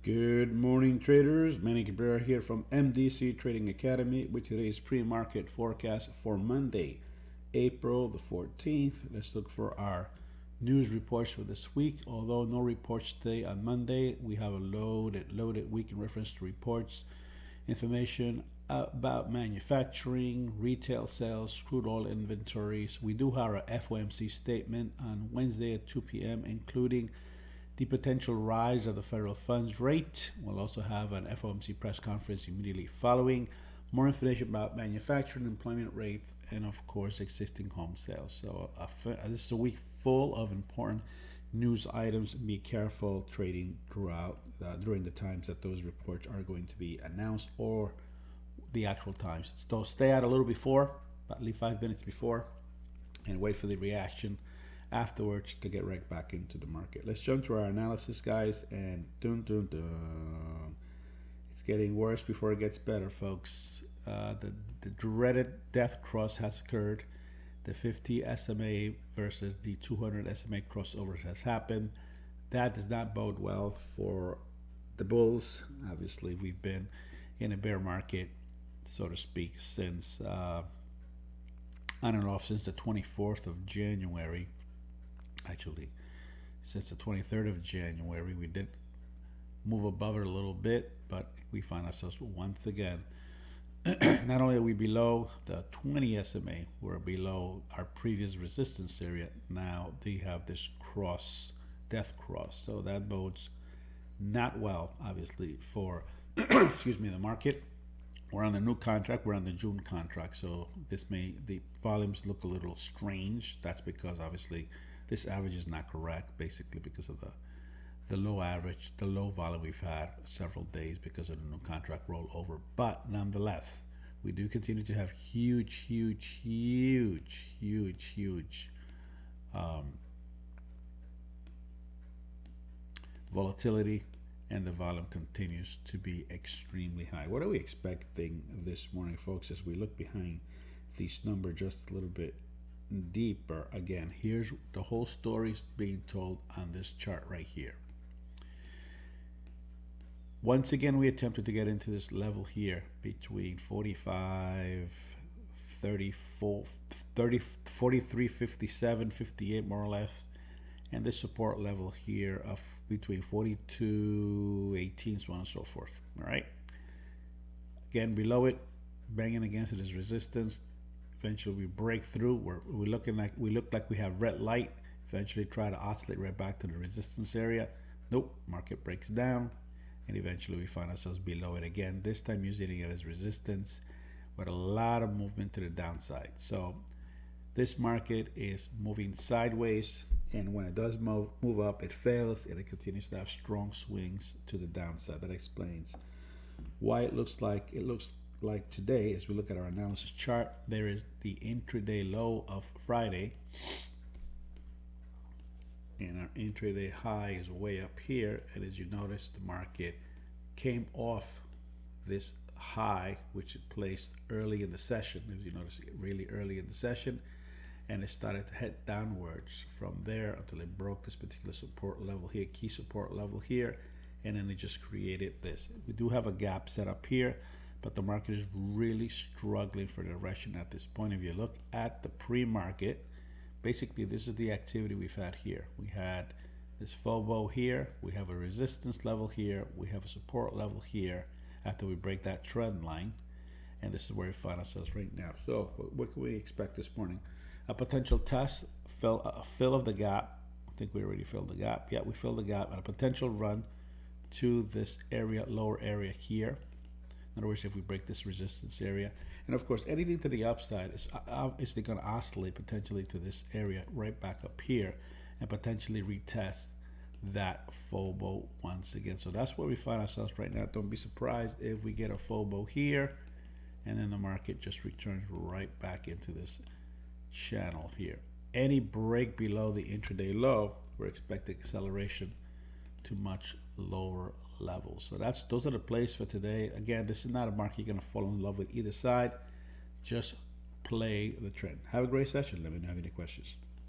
Good morning, traders. Manny Cabrera here from MDC Trading Academy with today's pre-market forecast for Monday, April the 14th. Let's look for our news reports for this week. Although no reports today on Monday, we have a loaded week in reference to reports, information about manufacturing, retail sales, crude oil inventories. We do have our FOMC statement on Wednesday at 2 p.m., including the potential rise of the federal funds rate. We'll also have an FOMC press conference immediately following. More information about manufacturing, employment rates, and of course, existing home sales. So this is a week full of important news items. Be careful trading throughout during the times that those reports are going to be announced or the actual times. So stay out a little before, about leave 5 minutes before, and wait for the reaction afterwards to get right back into the market. Let's jump to our analysis, guys, and it's getting worse before it gets better, folks. The dreaded death cross has occurred. The 50 SMA versus the 200 SMA crossover has happened. That does not bode well for the bulls. Obviously, we've been in a bear market, so to speak, since on and off since the 24th of January. Actually, since the 23rd of January, we did move above it a little bit, but we find ourselves once again, not only are we below the 20 SMA, we're below our previous resistance area. Now they have this death cross. So that bodes not well, obviously, for, excuse me, the market. We're on the new contract. We're on the June contract. So the volumes look a little strange. That's because obviously this average is not correct, basically because of the low average, the low volume we've had several days because of the new contract rollover. But nonetheless, we do continue to have huge volatility, and the volume continues to be extremely high. What are we expecting this morning, folks, as we look behind these numbers just a little bit deeper? Again, here's the whole story being told on this chart right here. Once again, we attempted to get into this level here between 45, 34, 30, 43, 57, 58 more or less, and this support level here of between 42, 18, so on and so forth. All right. Again, below it, banging against it is resistance. Eventually we break through. We look like we have red light. Eventually try to oscillate right back to the resistance area. Nope, market breaks down, and eventually we find ourselves below it again. This time using it as resistance with a lot of movement to the downside. So this market is moving sideways, and when it does move up, it fails, and it continues to have strong swings to the downside. That explains why it looks like today. As we look at our analysis chart, there is the intraday low of Friday, and our intraday high is way up here. And as you notice, the market came off this high, which it placed early in the session. As you notice, really early in the session, and it started to head downwards from there until it broke this particular support level here, key support level here, and then it just created this. We do have a gap set up here, but the market is really struggling for direction at this point. If you look at the pre-market, basically this is the activity we've had here. We had this FOBO here, we have a resistance level here, we have a support level here after we break that trend line, and this is where we find ourselves right now. So what can we expect this morning? A potential test, fill of the gap. I think we already filled the gap. Yeah, we filled the gap, and a potential run to this area, lower area here. In other words, if we break this resistance area, and of course, anything to the upside is obviously going to oscillate potentially to this area right back up here, and potentially retest that FOBO once again. So that's where we find ourselves right now. Don't be surprised if we get a FOBO here, and then the market just returns right back into this channel here. Any break below the intraday low, we're expecting acceleration to much lower levels. So those are the plays for today. Again, this is not a market you're going to fall in love with either side. Just play the trend. Have a great session. Let me know if you have any questions.